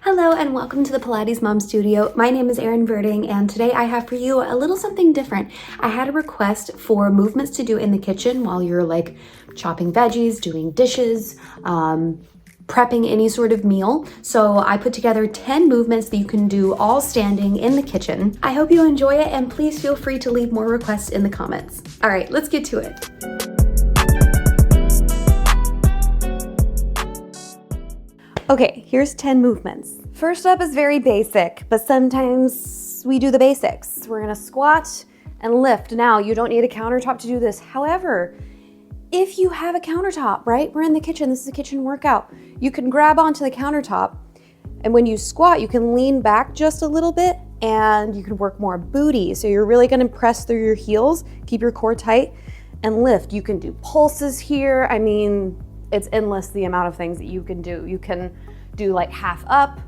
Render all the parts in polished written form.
Hello and welcome to the Pilates Mom Studio. My name is Erin Verding and today I have for you a little something different. I had a request for movements to do in the kitchen while you're like chopping veggies, doing dishes, prepping any sort of meal. So I put together 10 movements that you can do all standing in the kitchen. I hope you enjoy it and please feel free to leave more requests in the comments. All right, let's get to it. Okay, here's 10 movements. First up is very basic, but sometimes we do the basics. We're gonna squat and lift. Now, you don't need a countertop to do this. However, if you have a countertop, right? We're in the kitchen, this is a kitchen workout. You can grab onto the countertop, and when you squat, you can lean back just a little bit and you can work more booty. So you're really gonna press through your heels, keep your core tight, and lift. You can do pulses here. I mean, it's endless the amount of things that you can do. You can do like half up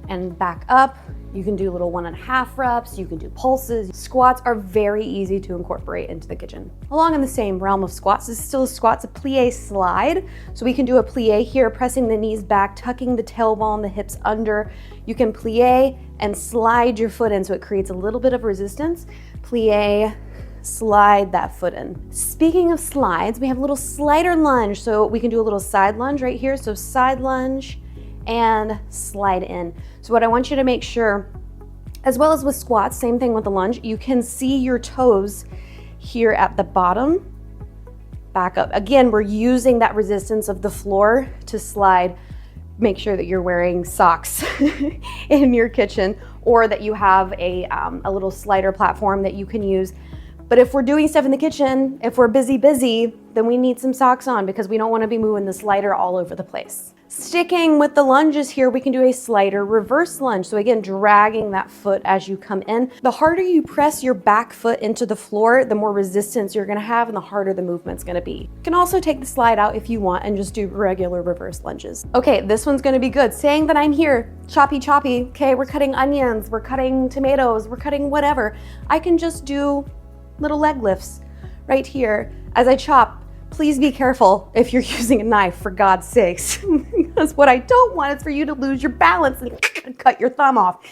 and back up. You can do little 1.5 reps. You can do pulses. Squats are very easy to incorporate into the kitchen. Along in the same realm of squats, this is still a squat, it's a plie slide. So we can do a plie here, pressing the knees back, tucking the tailbone, the hips under. You can plie and slide your foot in so it creates a little bit of resistance. Plie, slide that foot in. Speaking of slides, we have a little slider lunge. So we can do a little side lunge right here. So side lunge and slide in. So what I want you to make sure, as well as with squats, same thing with the lunge, you can see your toes here at the bottom. Back up. Again, we're using that resistance of the floor to slide. Make sure that you're wearing socks in your kitchen or that you have a little slider platform that you can use. But if we're doing stuff in the kitchen, if we're busy, then we need some socks on because we don't want to be moving the slider all over the place. Sticking with the lunges here, we can do a slider reverse lunge. So again, dragging that foot as you come in. The harder you press your back foot into the floor, the more resistance you're gonna have and the harder the movement's gonna be. You can also take the slide out if you want and just do regular reverse lunges. Okay, this one's gonna be good. Saying that I'm here, choppy, okay, we're cutting onions, we're cutting tomatoes, we're cutting whatever. I can just do little leg lifts right here as I chop. Please be careful if you're using a knife, for God's sakes, because what I don't want is for you to lose your balance and cut your thumb off.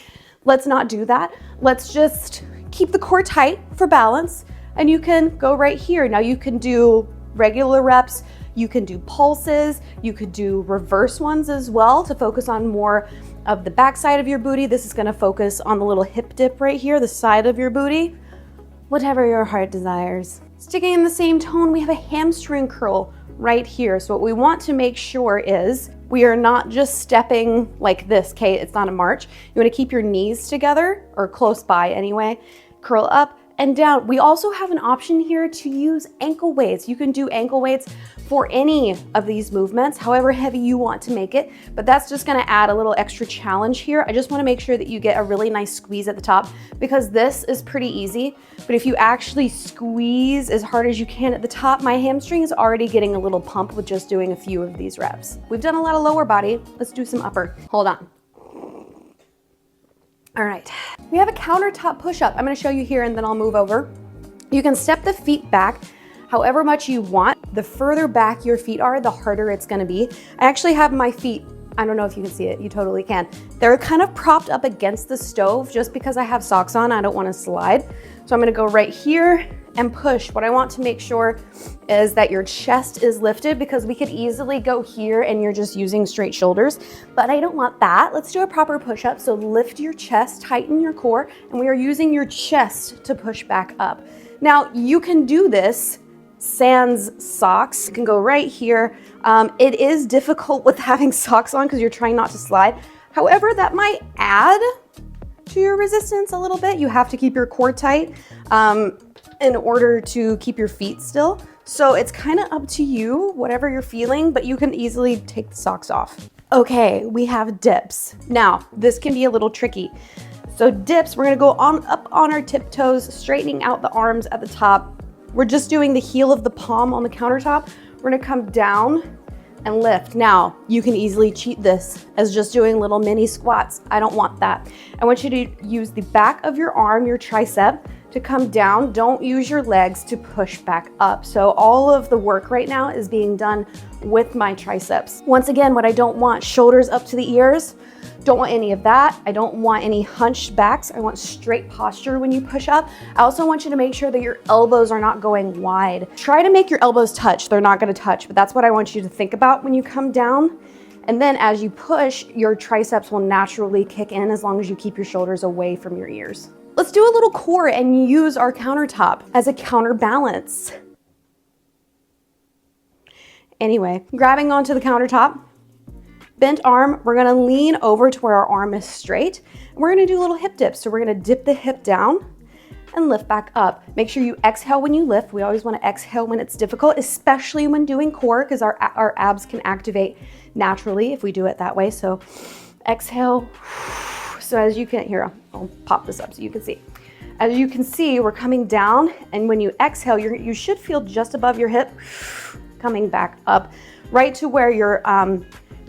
Let's not do that. Let's just keep the core tight for balance, and you can go right here. Now you can do regular reps, you can do pulses, you could do reverse ones as well to focus on more of the back side of your booty. This is gonna focus on the little hip dip right here, the side of your booty. Whatever your heart desires. Sticking in the same tone, we have a hamstring curl right here. So what we want to make sure is we are not just stepping like this, okay? It's not a march. You wanna keep your knees together, or close by anyway. Curl up and down. We also have an option here to use ankle weights. You can do ankle weights for any of these movements, however heavy you want to make it, but that's just gonna add a little extra challenge here. I just wanna make sure that you get a really nice squeeze at the top because this is pretty easy, but if you actually squeeze as hard as you can at the top, my hamstring is already getting a little pump with just doing a few of these reps. We've done a lot of lower body, let's do some upper. Hold on. All right, we have a countertop push-up. I'm gonna show you here and then I'll move over. You can step the feet back however much you want. The further back your feet are, the harder it's gonna be. I actually have my feet, I don't know if you can see it, you totally can. They're kind of propped up against the stove just because I have socks on, I don't wanna slide. So I'm gonna go right here and push. What I want to make sure is that your chest is lifted because we could easily go here and you're just using straight shoulders, but I don't want that. Let's do a proper push-up. So lift your chest, tighten your core, and we are using your chest to push back up. Now you can do this sans socks. You can go right here. It is difficult with having socks on because you're trying not to slide. However, that might add to your resistance a little bit. You have to keep your core tight in order to keep your feet still. So it's kind of up to you, whatever you're feeling, but you can easily take the socks off. Okay, we have dips. Now, this can be a little tricky. So dips, we're gonna go up on our tiptoes, straightening out the arms at the top. We're just doing the heel of the palm on the countertop. We're gonna come down and lift. Now, you can easily cheat this as just doing little mini squats. I don't want that. I want you to use the back of your arm, your tricep, to come down. Don't use your legs to push back up. So all of the work right now is being done with my triceps. Once again, what I don't want, shoulders up to the ears. Don't want any of that. I don't want any hunched backs. I want straight posture when you push up. I also want you to make sure that your elbows are not going wide. Try to make your elbows touch. They're not gonna touch, but that's what I want you to think about when you come down. And then as you push, your triceps will naturally kick in as long as you keep your shoulders away from your ears. Let's do a little core and use our countertop as a counterbalance. Anyway, grabbing onto the countertop, bent arm, we're gonna lean over to where our arm is straight. And we're gonna do little hip dips. So we're gonna dip the hip down and lift back up. Make sure you exhale when you lift. We always wanna exhale when it's difficult, especially when doing core, because our abs can activate naturally if we do it that way. So exhale. So as you can, here, I'll pop this up so you can see. As you can see, we're coming down, and when you exhale, you should feel just above your hip, coming back up, right to where your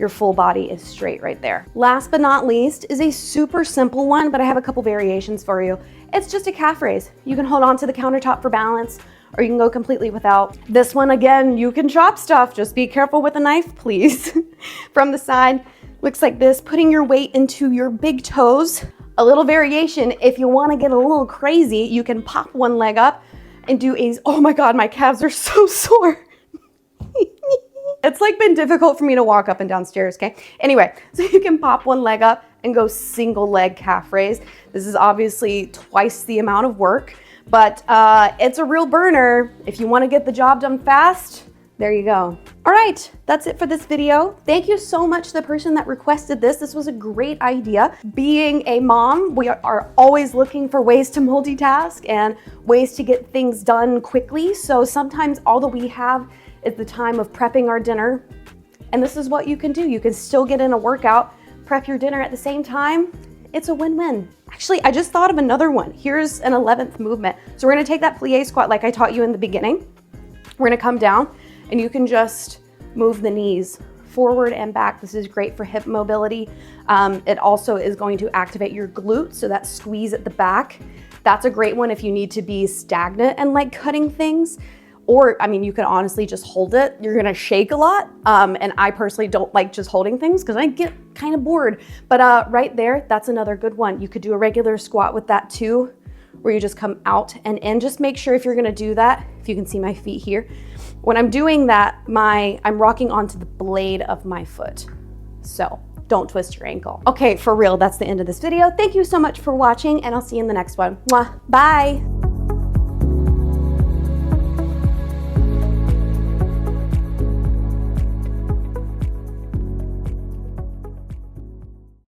full body is straight right there. Last but not least is a super simple one, but I have a couple variations for you. It's just a calf raise. You can hold on to the countertop for balance, or you can go completely without. This one, again, you can chop stuff. Just be careful with a knife, please. From the side, looks like this, putting your weight into your big toes. A little variation, if you wanna get a little crazy, you can pop one leg up and do a, oh my God, my calves are so sore. It's like been difficult for me to walk up and down stairs, okay? Anyway, so you can pop one leg up and go single leg calf raise. This is obviously twice the amount of work, but it's a real burner. If you wanna get the job done fast, there you go. All right, that's it for this video. Thank you so much to the person that requested this. This was a great idea. Being a mom, we are always looking for ways to multitask and ways to get things done quickly. So sometimes all that we have is the time of prepping our dinner. And this is what you can do. You can still get in a workout, prep your dinner at the same time. It's a win-win. Actually, I just thought of another one. Here's an 11th movement. So we're gonna take that plie squat like I taught you in the beginning. We're gonna come down and you can just move the knees forward and back. This is great for hip mobility. It also is going to activate your glutes, so that squeeze at the back. That's a great one if you need to be stagnant and like cutting things. Or, I mean, you can honestly just hold it. You're gonna shake a lot. And I personally don't like just holding things because I get kind of bored. But right there, that's another good one. You could do a regular squat with that too, where you just come out and in. Just make sure if you're gonna do that, if you can see my feet here, when I'm doing that, I'm rocking onto the blade of my foot. So don't twist your ankle. Okay, for real, that's the end of this video. Thank you so much for watching, and I'll see you in the next one. Mwah. Bye.